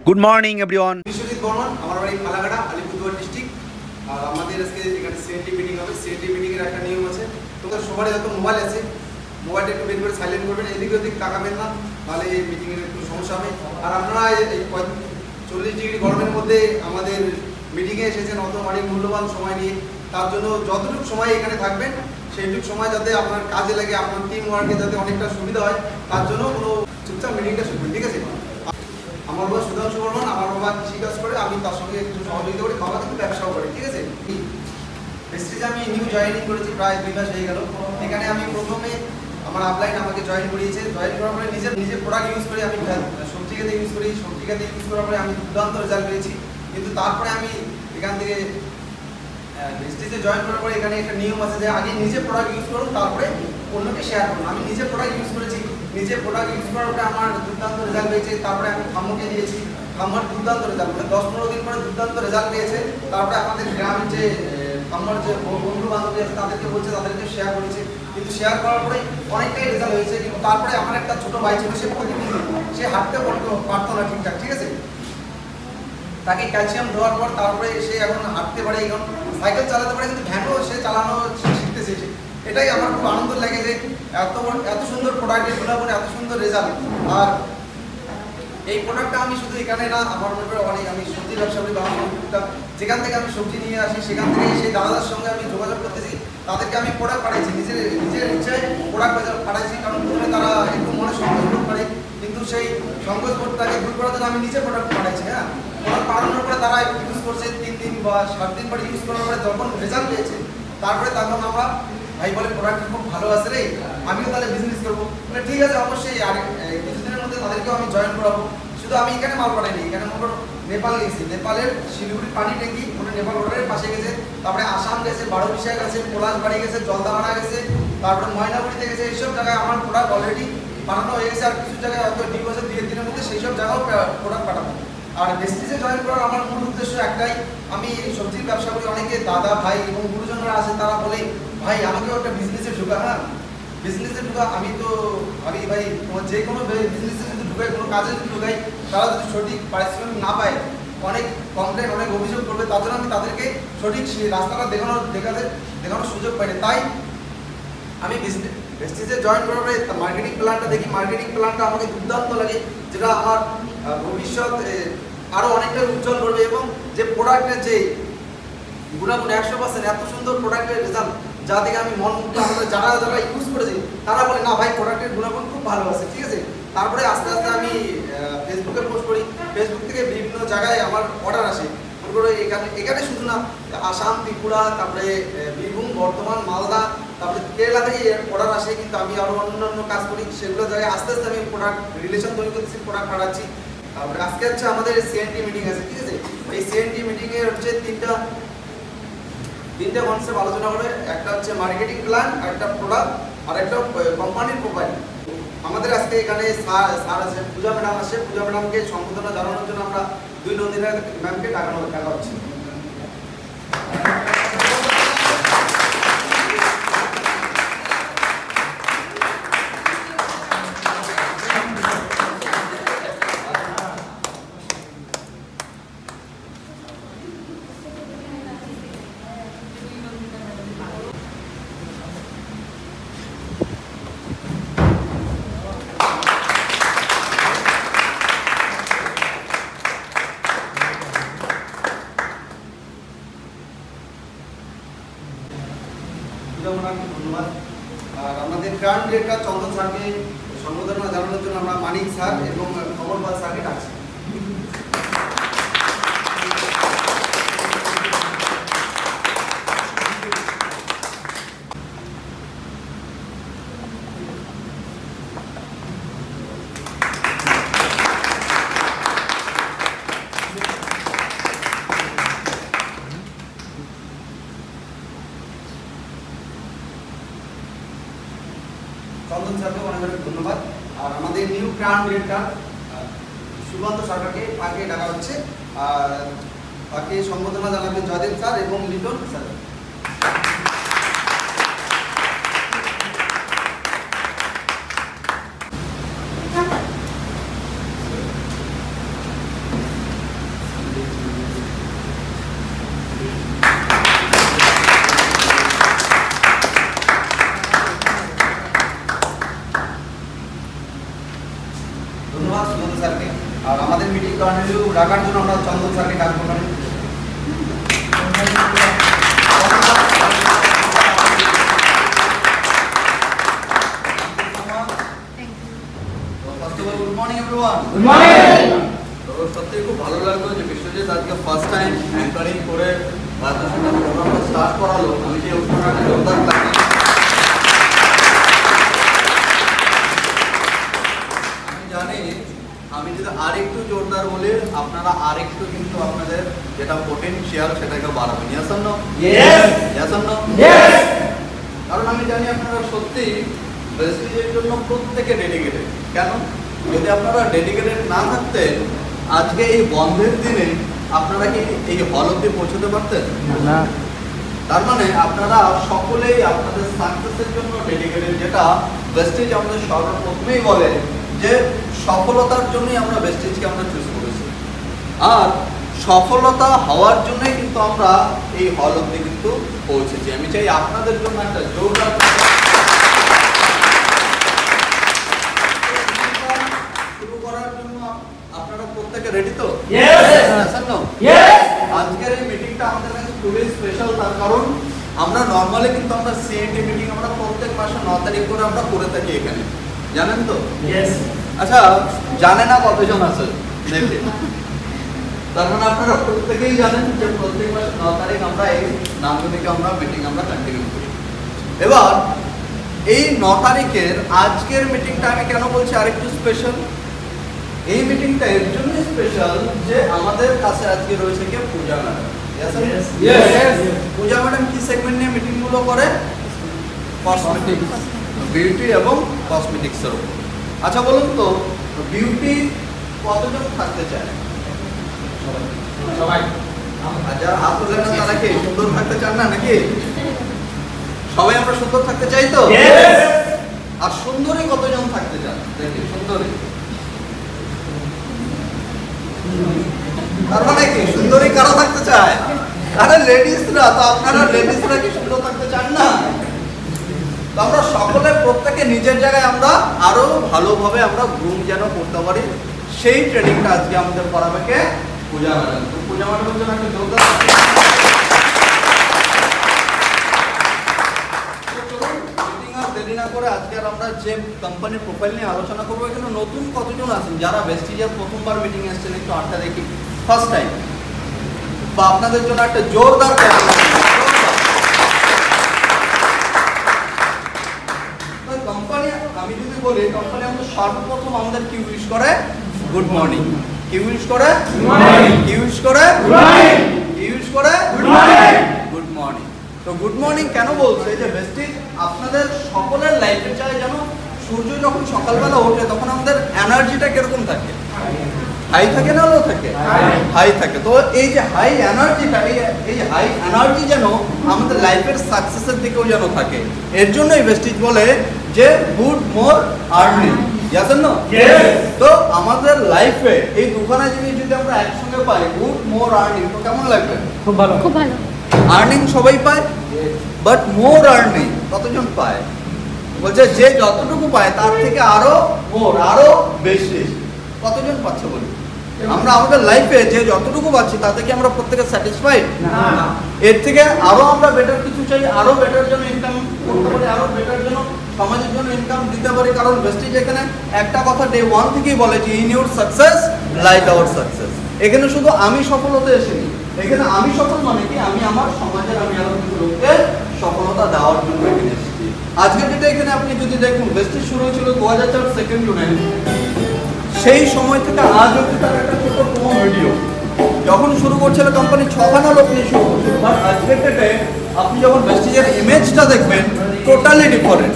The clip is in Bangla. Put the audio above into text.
Good morning everyone. Biswajit Barman, আমার বাড়ি ফালাকাটা, আলিপুরদুয়ার ডিস্ট্রিক্ট। আর আমাদের আজকে এখানে সিএনটি মিটিং হবে। সিএনটি মিটিংয়ের একটা নিয়ম আছে, তোমাদের সবারই যত মোবাইল আছে মোবাইলটা একটু বের করে সাইলেন্ট করবেন, এদিক ওদিক তাকাবেন না, তাহলে এই মিটিংয়ের একটু সমস্যা হবে। আর আপনারা এই 40 ডিগ্রি গরমের মধ্যে আমাদের মিটিংয়ে এসেছেন অত অনেক মূল্যবান সময় নিয়ে, তার জন্য যতটুকু সময় এখানে থাকবেন সেইটুকু সময় যাতে আপনার কাজে লাগে, আপনার টিম ওয়ার্কে যাতে অনেকটা সুবিধা হয়, তার জন্য কোনো চুপচাপ মিটিংটা শুনবেন, ঠিক আছে? আমার বাবা সুধাংশু বর্মন, আমার বাবা কৃষিকাজ করে, আমি তার সঙ্গে একটু সহযোগিতা করি, বাবা কিন্তু ব্যবসাও করে, ঠিক আছে? প্রেস্টিজে আমি নিউ জয়েনিং করেছি, প্রায় 2 মাস হয়ে গেল। এখানে আমি প্রথমে আমার আপলাইন আমাকে জয়েন করিয়েছে, জয়েন করার পরে নিজের প্রোডাক্ট ইউজ করে আমি সবজি খেতে ইউজ করি, সবজি খেতে ইউজ করার পরে আমি দুর্দান্ত রেজাল্ট পেয়েছি। কিন্তু তারপরে আমি এখান থেকে প্রেস্টিজে জয়েন করার পরে এখানে একটা নিয়ম আছে যে আগে নিজে প্রোডাক্ট ইউজ করুন, তারপরে অন্যকে শেয়ার করুন। আমি নিজে প্রোডাক্ট ইউজ করেছি, নিজে প্রোডাক্ট ইউজ করার পরে আমার দুর্দান্ত রেজাল্ট পেয়েছে। তারপরে আমি খাম্মুকে দিয়েছি, খাম্মার দুর্দান্ত রেজাল্ট, মানে 10-15 দিন পরে দুর্দান্ত রেজাল্ট পেয়েছে। তারপরে আমাদের গ্রামের যে আমার যে বন্ধু বান্ধবী আছে তাদেরকে বলছে, তাদেরকে শেয়ার করেছে, কিন্তু শেয়ার করার পরে অনেকটাই রেজাল্ট হয়েছে। কিন্তু তারপরে আমার একটা ছোট ভাই ছিল, সে প্রতিদিন সে হাঁটতে পারতো না ঠিকঠাক, ঠিক আছে? তাকে ক্যালসিয়াম দেওয়ার পর তারপরে সে এখন হাঁটতে পারে, এখন সাইকেল চালাতে পারে, কিন্তু ভ্যানও সে চালানো শিখতেছে। এটাই আমার খুব আনন্দ লাগে যে এত সুন্দর প্রোডাক্টের গুণাগুণ, এত সুন্দর রেজাল্ট। আর এই প্রোডাক্টটা আমি শুধু এখানে না, আমার মনে করে অনেক, আমি সবজি ব্যবসা করি, যেখান থেকে আমি সবজি নিয়ে আসি সেখান থেকে সেই দাদাদের সঙ্গে আমি যোগাযোগ করতেছি, তাদেরকে আমি প্রোডাক্ট পাঠাইছি, নিজের ইচ্ছায় প্রোডাক্ট পাঠাইছি। কারণ প্রথমে তারা একটু মনে সংকোচ বোধ করে, কিন্তু সেই সংকোচ বোধটাকে দূর করার জন্য আমি নিজে প্রোডাক্ট পাঠাইছি। হ্যাঁ, প্রোডাক্ট পাঠানোর পরে তারা ইউজ করছে 3 দিন বা 7 দিন পরে ইউজ করার পরে যখন রেজাল্ট পেয়েছে, তারপরে তখন আমরা ভাই বলে প্রোডাক্টটা খুব ভালো আছে রে, আমিও তাহলে বিজনেস করবো। মানে ঠিক আছে, অবশ্যই আর কিছুদিনের মধ্যে তাদেরকেও আমি জয়েন করাবো। শুধু আমি এখানে মাল পাঠাইনি, এখানে মোটর নেপাল গেছি, নেপালের শিলিগুড়ি পানি ট্যাঙ্কি ওটা নেপাল বর্ডারের পাশে গেছে, তারপরে আসাম গেছে, বারোবিশা গেছে, পলাশবাড়ি গেছে, জলদাপাড়া গেছে, তারপরে ময়নাগুড়িতে গেছে। এইসব জায়গায় আমার প্রোডাক্ট অলরেডি পাঠানো হয়ে গেছে। আর কিছু জায়গায় হয়তো ডিপোজিট 2 দিনের মধ্যে সেই সব জায়গাও প্রোডাক্ট পাঠাবো। আর প্রেস্টিজে জয়েন করার আমার মূল উদ্দেশ্য একটাই, আমি সবজির ব্যবসা করি, অনেকে দাদা ভাই এবং গুরুজনরা আছে, তারা বলে ভাই আমাকেও একটা বিজনেসে ঢুকা। হ্যাঁ, বিজনেসে ঢুকা, আমি তো ভাবি ভাই যে কোনো বিজনেসে যদি ঢুকাই, কোনো কাজে যদি ঢুকাই, তারা যদি সঠিক পারিশ্রমিক না পায়, অনেক কমপ্লেন, অনেক অভিযোগ করবে, তার জন্য আমি তাদেরকে সঠিক রাস্তাটা দেখানোর সুযোগ পাই না। তাই আমি প্রেস্টিজে জয়েন করার পরে মার্কেটিং প্ল্যানটা দেখি, মার্কেটিং প্ল্যানটা আমাকে দুর্দান্ত লাগে, যেটা আমার ভবিষ্যৎ আরও অনেকটা উজ্জ্বল করবে। এবং যে প্রোডাক্টের যে গুণাগুণ 100%, এত সুন্দর প্রোডাক্টের রেজাল্ট, যা থেকে আমি মনমুগ্ধ। আমাদের যারা ইউজ করেছে তারা বলে না ভাই প্রোডাক্টের গুণাগুণ খুব ভালো আছে, ঠিক আছে? তারপরে আস্তে আস্তে আমি ফেসবুকে পোস্ট করি, ফেসবুক থেকে বিভিন্ন জায়গায় আমার অর্ডার আসে। এখানে শুধু না, আসাম, ত্রিপুরা, তারপরে বীরভূম, বর্ধমান, মালদা, তারপরে কেরালা থেকে অর্ডার আসে। কিন্তু আমি আরও অন্যান্য কাজ করি, সেগুলো জায়গায় আস্তে আস্তে আমি প্রোডাক্ট রিলেশন তৈরি করতেছি, প্রোডাক্ট পাঠাচ্ছি। তারপরে আজকে হচ্ছে আমাদের সিএনটি মিটিং আছে, ঠিক আছে? এই সিএনটি মিটিংয়ে হচ্ছে তিনটা কনসেপ্ট আলোচনা করে। একটা হচ্ছে মার্কেটিং প্ল্যান, একটা প্রোডাক্ট, আর একটা কোম্পানির প্রোফাইল। আমাদের আজকে এখানে স্যার আছে, পূজা ম্যাডাম আছে। পূজা ম্যাডামকে সম্বোধনা জানানোর জন্য আমরা 2 নন্দিনী ম্যামকে টাকা হচ্ছে। ধন্যবাদ। আর আমাদের ক্রাউন ডিরেক্টর চন্দন স্যারকে সম্বোধনা জানানোর জন্য আমরা মানিক স্যার এবং কমলপাল স্যারকে ডাকছি। চন্দন স্যারকে অনেক অনেক ধন্যবাদ। আর আমাদের নিউ ক্রাউন ডিরেক্টর সুকান্ত সরকারকে আগে ডাকা হচ্ছে, আর তাকে সম্বোধনা জানাবেন জয়দেব স্যার এবং লিটন স্যার। আমাদের মিটিং কন্টিনিউ রাখার জন্য আমরা চন্দন স্যারকে ডাকবো মানে good morning everyone. Good morning. তো সত্যি খুব ভালো লাগলো যে বিশ্বজিৎ আজকে ফার্স্ট টাইম অ্যাঙ্কারিং করে আপনাদের সাথে প্রোগ্রামটা স্টার্ট করালো। আমি যে অনুষ্ঠানটা জোরদার থাকি আমি জানি, আমি যদি আরেকটু জোরদার বলি আপনারা আরেকটু কিন্তু আপনাদের যেটা পোটেনশিয়াল সেটাকে বাড়াবেন। Yes or no? Yes. Yes or no? Yes. কারণ আমি জানি আপনারা সত্যি প্রেস্টিজের জন্য প্রত্যেকে ডেডিকেটেড। কেন? যদি আপনারা ডেডিকেটেড না থাকতেন আজকে এই বন্ধের দিনে আপনারা কি এই হল অবধি পৌঁছতে পারতেন না? তার মানে আপনারা সকলেই আপনাদের সাকসেসের জন্য ডেডিকেটেড, যেটা প্রেস্টিজ আমাদের সর্বপ্রথমেই বলে যে সফলতার জন্যই আমরা প্রেস্টিজকে আমরা চুজ করেছি। আর সফলতা হওয়ার জন্যই কিন্তু আমরা এই হল অবধি কিন্তু পৌঁছেছি। আমি চাই আপনাদের জন্য একটা জোরদার শুরু করার জন্য আপনারা প্রত্যেকে রেডি তো? আজকের এই মিটিংটা আমাদের কাছে খুবই স্পেশাল, তার কারণ আমরা নর্মালি কিন্তু আমরা সিএনটি মিটিং আমরা প্রত্যেক মাসে 9 তারিখ করে আমরা করে থাকি এখানে, জানেন তো? আচ্ছা, জানে না কতজন আছে দেখে? তার মানে আপনারা প্রত্যেকেই জানেন যে প্রত্যেক মাসে 9 তারিখ আমরা এই নামগুলিকে আমরা মিটিং আমরা কন্টিনিউ করি। এবার এই 9 তারিখের আজকের মিটিংটা আমি কেন বলছি আরেকটু স্পেশাল? এই মিটিংটা এর জন্য স্পেশাল যে আমাদের কাছে আজকে রয়েছে কি পূজা ম্যাডাম। পূজা ম্যাডাম কি সেগমেন্ট নিয়ে মিটিং গুলো করে? কসমেটিক্স, বিউটি এবং কসমেটিক্স এর উপর। আচ্ছা বলুন তো, বিউটি কতজন থাকতে চায়? সবাই। আর যারা হাত তোলেন না তারা কি সুন্দর থাকতে চান না নাকি? সবাই আমরা সুন্দর থাকতে চাই তো? আর সুন্দরী কতজন থাকতে চান? দেখি সুন্দরী। তার মানে কি সুন্দরী কারা থাকতে চায়? আরে লেডিসরা। তো আপনারা লেডিসরা কি সুন্দর থাকতে চান না? তো আমরা সকলে প্রত্যেকে নিজের জায়গায় আমরা আরো ভালোভাবে আমরা গ্রুম যেন করতে পারি, সেই ট্রেনিংটা আজকে আমাদের করাবে কে? পূজা ম্যাডাম। তো পূজা ম্যাডামের জন্য একটা জোরদার দেরি না করে আজকে আমরা যে কোম্পানির প্রোফাইল নিয়ে আলোচনা করবো, এখানে নতুন কতজন আছেন যারা ভেস্টিজের প্রথমবার মিটিং এসেছেন? একটু আটটা দেখি, ফার্স্ট টাইম। বা আপনাদের জন্য একটা জোরদার কোম্পানি। আমি যদি বলি কোম্পানি আমাদের সর্বপ্রথম আমাদের কি উইশ করে? Good morning. কি উইশ করে? কি উইশ করে? কি উইশ করে? Good morning. তো গুড মর্নিং কেন বলছে? যে ভেস্টিজ আপনাদের সকলের লাইফে চায় যেন সূর্য যখন সকালবেলা ওঠে তখন আমাদের এনার্জিটা কিরকম থাকে? হাই থাকে না লো থাকে? হাই থাকে। তো এই যে হাই এনার্জিটা, এই হাই এনার্জি যেন আমাদের লাইফের সাকসেসের দিকেও যেন থাকে, এর জন্যই ভেস্টিজ বলে যে good more earning. Yes or no? তো আমাদের লাইফে এই দুখানা জিনিস যদি আমরা একসঙ্গে পাই, গুড মোর আর্নিং, তো কেমন লাগবে? খুব ভালো। খুব ভালো। আর্নিং সবাই পায়, বাট মোর আর্নিং কতজন পায়? বলছে যে যতটুকু পায় তার থেকে আরো মোর, আরো বেশি। কতজন পাচ্ছে বলি? আমরা আমাদের লাইফে যে যতটুকু পাচ্ছি তাতে কি আমরা প্রত্যেকে স্যাটিসফাইড? না। এর থেকে আরো আমরা বেটার কিছু চাই, আরো বেটার জন্য ইনকাম করতে পারি, আরো বেটার জন্য সমাজের জন্য ইনকাম দিতে পারি। কারণ ভেস্টিজ এখানে একটা কথা ডে 1 থেকেই বলে যে in your success like our success. এখানে শুধু আমি সফল হতে এসেছি, এখানে আমি সফল মানে কি আমি আমার সমাজের, আমি আরো কিছু লোককে সফলতা দেওয়ার জন্য এখানে এসেছি। আজকের ডেটে এখানে আপনি যদি দেখুন ভেস্টিজ শুরু হয়েছিল 2004 2nd জুনে। সেই সময় থেকে আজ অবধি তার একটা ছোট প্রোমো ভিডিও যখন শুরু করছিল কোম্পানি 6খানা লোক নিয়ে শুরু করছিল। বাট আজকের ডেটে আপনি যখন ভেস্টিজের ইমেজটা দেখবেন টোটালি ডিফারেন্ট।